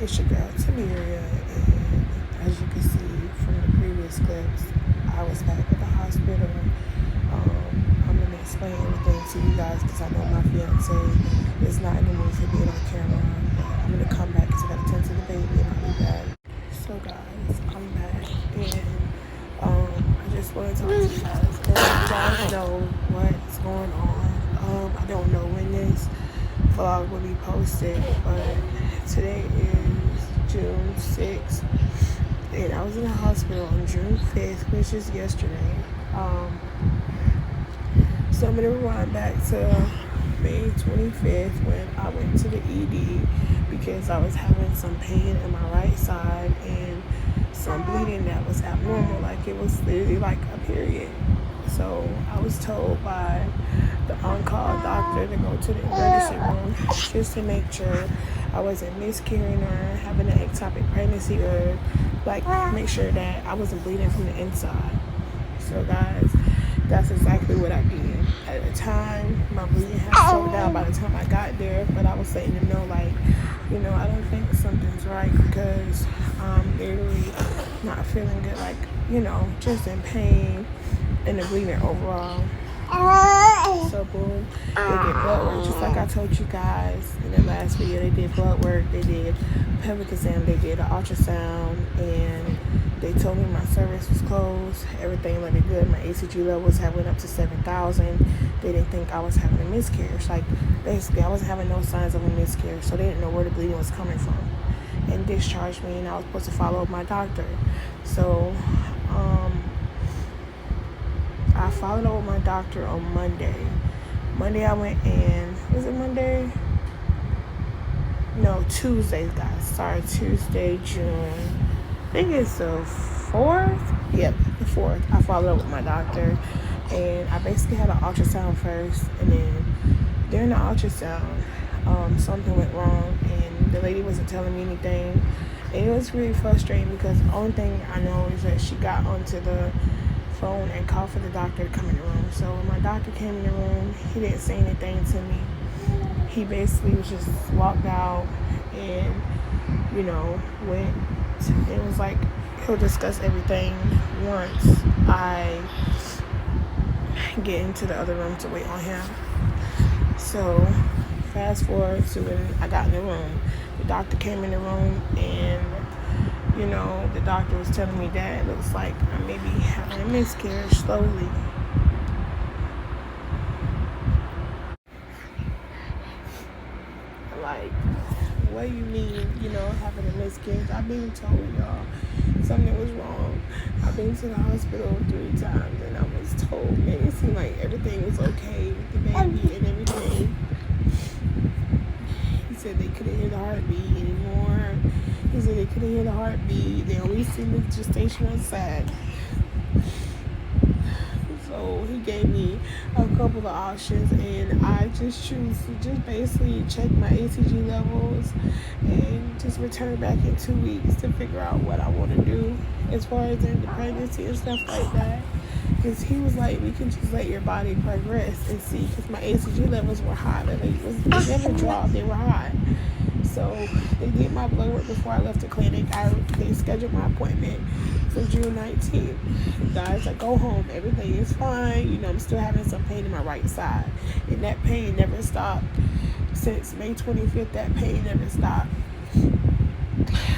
It's your girl Tamiria, and as you can see from the previous clips, I was back at the hospital. I'm gonna explain everything to you guys because I know my fiance is not in the mood for being on camera. But I'm gonna come back because I gotta tend to the baby and I'll be back. So guys, I'm back, and I just want to talk to you guys and let you guys know what's going on. I don't know when this vlog will be posted, but today is June 6th, and I was in the hospital on June 5th, which is yesterday. So I'm gonna rewind back to May 25th when I went to the ED because I was having some pain in my right side and some bleeding that was abnormal, like it was literally like a period. So I was told by the on-call doctor to go to the emergency room just to make sure I wasn't miscarrying or having an ectopic pregnancy, or like make sure that I wasn't bleeding from the inside. So guys, that's exactly what I did. At the time, my bleeding had slowed down by the time I got there, but I was letting them know, like, I don't think something's right because I'm literally not feeling good, like, just in pain and the bleeding overall. So boom, they did blood work, just like I told you guys in the last video. They did blood work, they did a pelvic exam, they did an ultrasound, and they told me my cervix was closed, everything looked good. My HCG levels had went up to 7,000. They didn't think I was having a miscarriage. Like, basically, I wasn't having no signs of a miscarriage, so they didn't know where the bleeding was coming from, and discharged me, and I was supposed to follow up my doctor. So I followed up with my doctor on Monday. Monday I went in. Was it Monday? No, Tuesday, guys. Sorry, Tuesday, June. I think it's the 4th. Yep, the 4th. I followed up with my doctor, and I basically had an ultrasound first, and then during the ultrasound, something went wrong, and the lady wasn't telling me anything, and it was really frustrating because the only thing I know is that she got onto the phone and called for the doctor to come in the room. So when my doctor came in the room, he didn't say anything to me. He basically was just walked out and, went. It was like he'll discuss everything once I get into the other room to wait on him. So fast forward to when I got in the room. The doctor came in the room, and the doctor was telling me that it looks like I may be having a miscarriage slowly. Like, what do you mean, having a miscarriage? I've been told, y'all, something was wrong. I've been to the hospital 3 times, and I was told, man, it seemed like everything was okay with the baby and everything. He said they couldn't hear the heartbeat anymore. He said they couldn't hear the heartbeat. They only seen the gestational sac. So he gave me a couple of options, and I just choose to just basically check my HCG levels and just return back in 2 weeks to figure out what I want to do as far as in the pregnancy and stuff like that. Because he was like, we can just let your body progress and see, because my HCG levels were high. They never dropped, they were high. So they did my blood work before I left the clinic. They scheduled my appointment for June 19th. Guys, I go home, everything is fine. I'm still having some pain in my right side, and that pain never stopped. Since May 25th, that pain never stopped.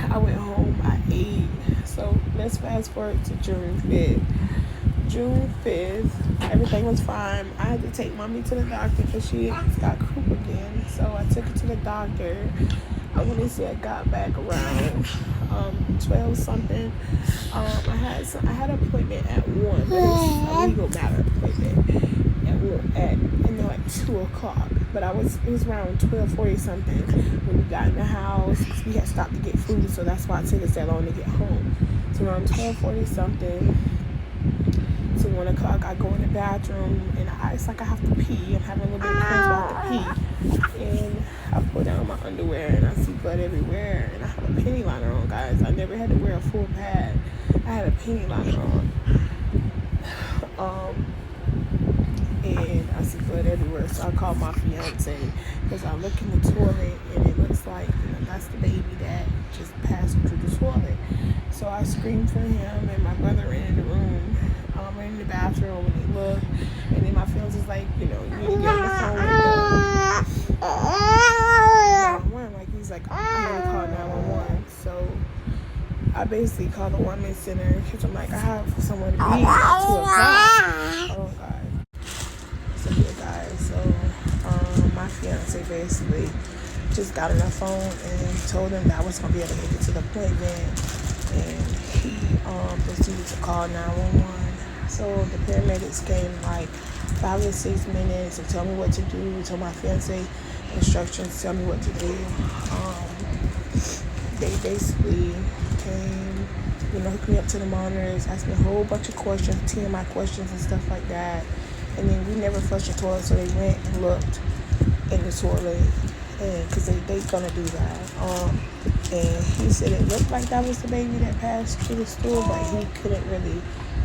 I went home, I ate. So let's fast forward to June 5th. June 5th, everything was fine. I had to take mommy to the doctor because she got croup again. So I took her to the doctor. I want to say I got back around 12 something. I had an appointment at 1, but it's a legal matter appointment at 2 o'clock. But it was around 12:40 something when we got in the house. We had stopped to get food, so that's why it took us that long to get home. So around 12:40 something to 1 o'clock, I go in the bathroom, and it's like I have to pee. I'm having a little bit of cramps, but I have to pee. And I pull down my underwear, and I see blood everywhere. And I have a penny liner on, guys. I never had to wear a full pad. I had a penny liner on. And I see blood everywhere. So I called my fiance because I look in the toilet and it looks like, that's the baby that just passed through the toilet. So I screamed for him, and my brother ran in the room, ran in the bathroom, and he looked. And then my fiance was like, you need to get on the phone with the 911. Like, he's like, I'm going to call 911. So I basically called the women's center because I'm like, I have somewhere to be at 2 o'clock. Oh, God. So, yeah, guys. So, my fiance basically just got on the phone and told him that I was going to be able to make it to the appointment. And he proceeded to call 911. So the paramedics came like 5 or 6 minutes and told me what to do, told my fiance instructions, tell me what to do. They basically came, hooked me up to the monitors, asked me a whole bunch of questions, 10 of my questions and stuff like that. And then we never flushed the toilet, so they went and looked in the toilet, and because they gonna do that. And he said it looked like that was the baby that passed through the stool, but he couldn't really,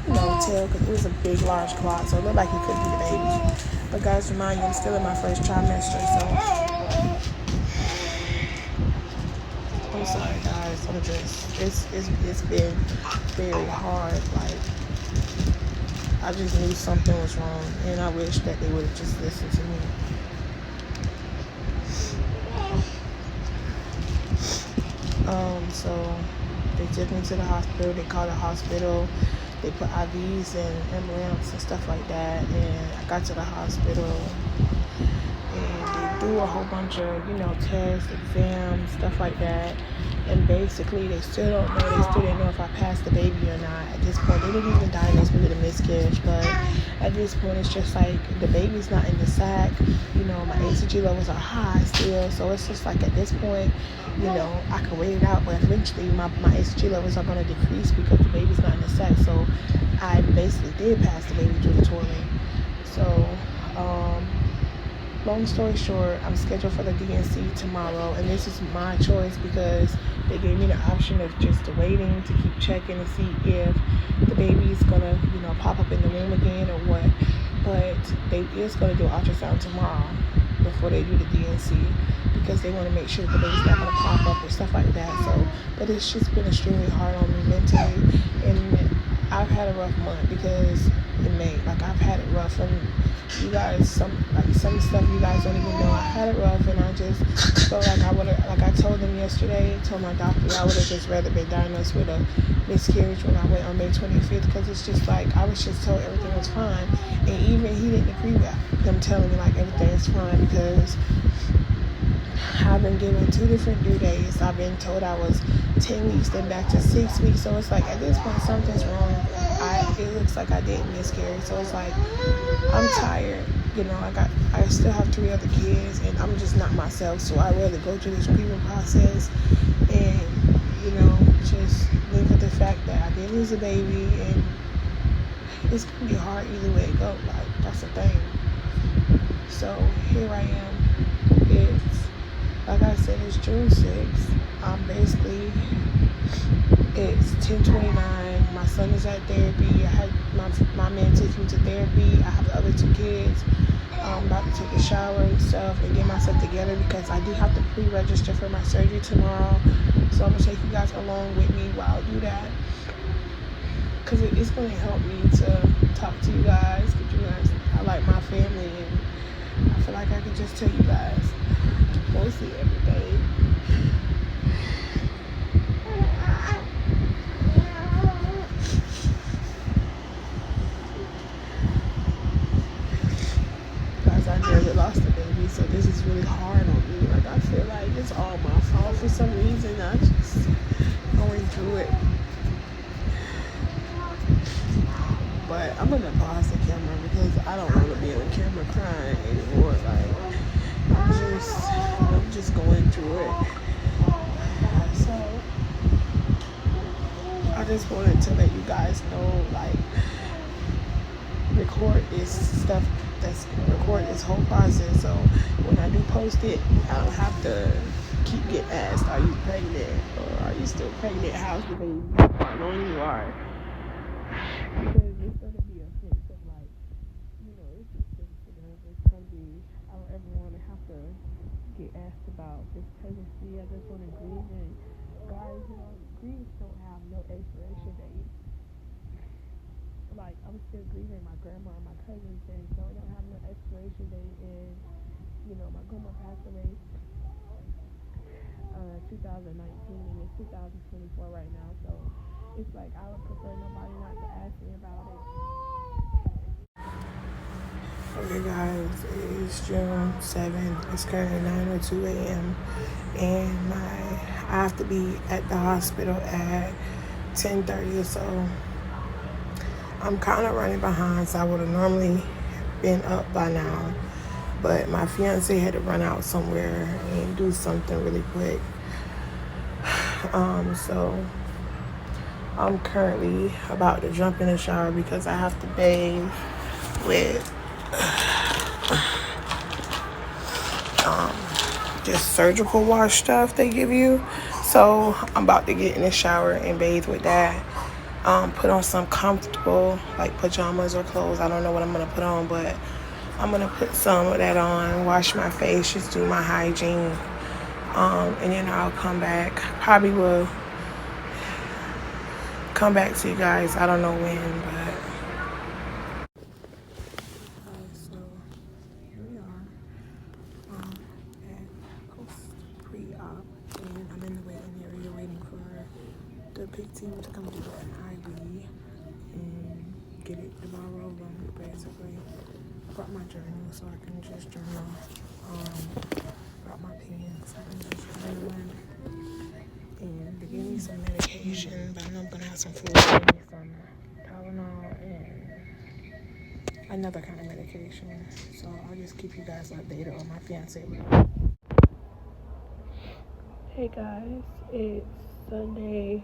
tell because it was a big, large clot, so it looked like it could be the baby. But guys, remind you, I'm still in my first trimester, so I'm sorry, guys. I'm just, it's been very hard. Like, I just knew something was wrong, and I wish that they would have just listened to me. So they took me to the hospital. They called the hospital. They put IVs and ambulance and stuff like that. And I got to the hospital, and they do a whole bunch of, tests, exams, stuff like that. And basically, they still don't know. They still didn't know if I passed the baby or not. At this point, they didn't even diagnose me with a miscarriage. But at this point, it's just like the baby's not in the sac. My HCG levels are high still. So it's just like at this point, I can wait it out. But eventually, my HCG levels are going to decrease because the baby's not in the sac. So I basically did pass the baby through the toilet. So, long story short, I'm scheduled for the DNC tomorrow, and this is my choice because they gave me the option of just waiting to keep checking to see if the baby's gonna, pop up in the womb again or what. But they is gonna do an ultrasound tomorrow before they do the DNC because they want to make sure that the baby's not gonna pop up or stuff like that. So, but it's just been extremely hard on me mentally, and I've had a rough month because in May, I've had it rough, and you guys, some stuff you guys don't even know. I had it rough, and I just felt like I told them yesterday, told my doctor, I would have just rather been diagnosed with a miscarriage when I went on May 25th, because it's just like, I was just told everything was fine, and even he didn't agree with him telling me like everything is fine, because I've been given 2 different due days. I've been told I was 10 weeks, then back to 6 weeks. So it's like, at this point, something's wrong. It looks like I didn't miscarry. So it's like, I'm tired. I still have 3 other kids, and I'm just not myself. So I rather go through this grieving process and, just live with the fact that I did lose a baby, and it's gonna be hard either way it goes. Like, that's the thing. So here I am. Like I said, it's June 6th. It's 10:29. My son is at therapy. I had my man take me to therapy. I have the other 2 kids. I'm about to take a shower and stuff and get myself together because I do have to pre-register for my surgery tomorrow. So I'm going to take you guys along with me while I do that, because it's going to help me to talk to you guys, because you guys are like my family, and I feel like I can just tell you guys mostly everything. Guys, I never lost a baby, so this is really hard on me. Like, I feel like it's all my fault for some reason. I'm just going through it. But I'm gonna pause the camera because I don't want to be on camera crying anymore. Like, I'm just going through it. So I just wanted to let you guys know, like, record this whole process. So when I do post it, I don't have to keep getting asked, are you pregnant, or are you still pregnant? How's the baby? How long you are? Because it's gonna be a sense of like, it's just sensitive, get asked about this pregnancy. I just want to grieve. And guys, grief don't have no expiration date. Like, I'm still grieving my grandma and my cousins, and so it don't have no expiration date. And my grandma passed away 2019, and it's 2024 right now. So it's like I would prefer nobody not to ask me about it. Okay, guys, it is June 7th. It's currently 9:02 a.m. and I have to be at the hospital at 10:30 or so. I'm kind of running behind, so I would have normally been up by now. But my fiance had to run out somewhere and do something really quick. So I'm currently about to jump in the shower because I have to bathe with just surgical wash stuff they give you. So I'm about to get in the shower and bathe with that. Put on some comfortable like pajamas or clothes. I don't know what I'm gonna put on, but I'm gonna put some of that on, wash my face, just do my hygiene. And then I'll come back. Probably will come back to you guys. I don't know when, but so here we are at post pre-op, and I'm in the waiting area waiting for the big team to come do an IV and get the ball rolling. Basically, I brought my journal so I can just journal. Brought my pen so I can just journal. And they gave me some medication, but I know I'm gonna have some food. They gave me some Tylenol and another kind of medication. So I'll just keep you guys updated on my fiance. Hey guys, it's Sunday.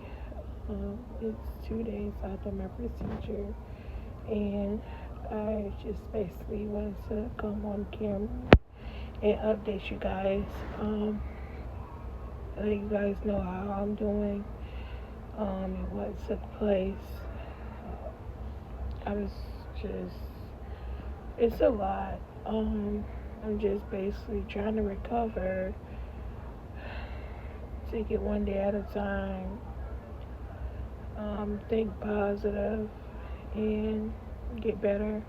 It's 2 days after my procedure, and I just basically wanted to come on camera and update you guys. Let you guys know how I'm doing, and what took place. I was just, it's a lot. I'm just basically trying to recover, take it one day at a time, think positive, and get better.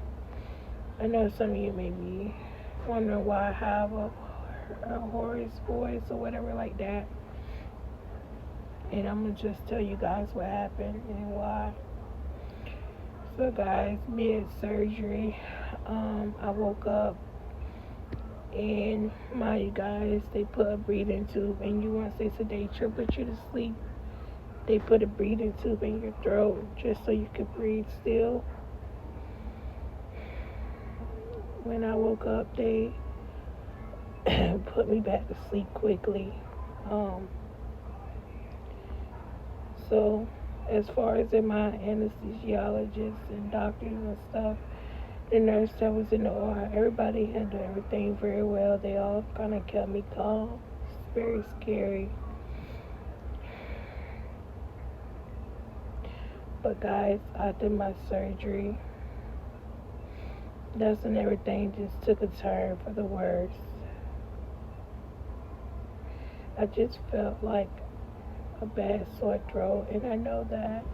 I know some of you may be wondering why I have a hoarse voice or whatever like that. And I'm going to just tell you guys what happened and why. So guys, mid-surgery, I woke up and you guys, they put a breathing tube and you want to say sedate you, put you to sleep. They put a breathing tube in your throat just so you could breathe still. When I woke up, they put me back to sleep quickly. So as far as in my anesthesiologists and doctors and stuff, the nurse that was in the OR, everybody handled everything very well. They all kind of kept me calm. It's very scary. But guys, after my surgery, that's when everything just took a turn for the worse. I just felt like a bad sore throat, and I know that,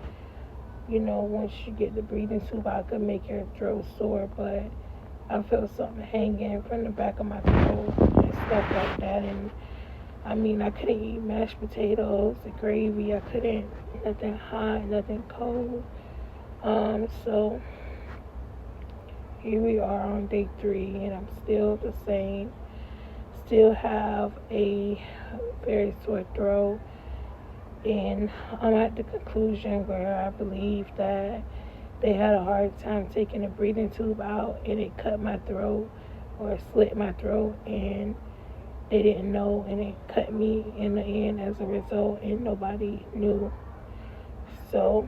once you get the breathing tube out, could make your throat sore, but I felt something hanging from the back of my throat and stuff like that. And I mean, I couldn't eat mashed potatoes, the gravy. I couldn't, nothing hot, nothing cold. So here we are on day 3, and I'm still the same. Still have a very sore throat. And I'm at the conclusion where I believe that they had a hard time taking the breathing tube out, and it cut my throat or slit my throat, and they didn't know, and it cut me in the end as a result, and nobody knew. So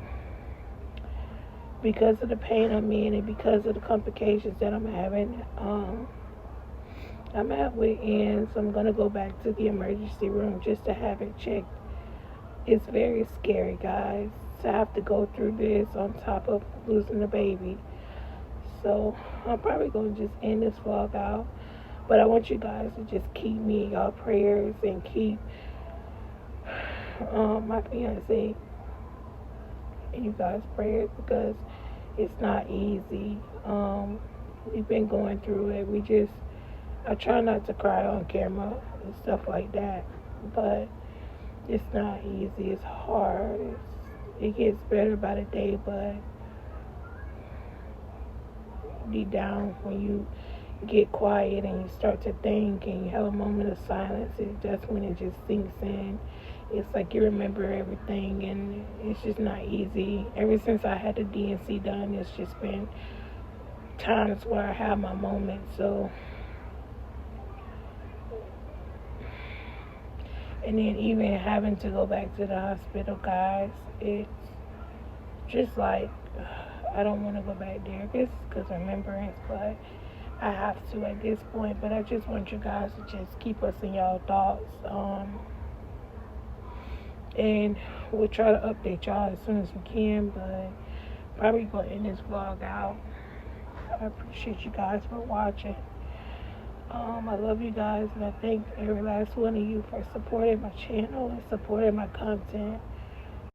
because of the pain I'm in and because of the complications that I'm having, I'm at wit's end, so I'm going to go back to the emergency room just to have it checked. It's very scary, guys, to have to go through this on top of losing a baby. So I'm probably going to just end this vlog out. But I want you guys to just keep me in y'all prayers and keep my fiance in you guys' prayers because it's not easy. We've been going through it. I try not to cry on camera and stuff like that, but it's not easy. It's hard. It gets better by the day, but deep down when you get quiet and you start to think and you have a moment of silence, that's when it just sinks in. It's like you remember everything, and it's just not easy. Ever since I had the DNC done, it's just been times where I have my moments. So, and then even having to go back to the hospital, guys, it's just like I don't want to go back there just because remembrance, but I have to at this point. But I just want you guys to just keep us in y'all thoughts. And we'll try to update y'all as soon as we can, but probably gonna end this vlog out. I appreciate you guys for watching. I love you guys, and I thank every last one of you for supporting my channel and supporting my content.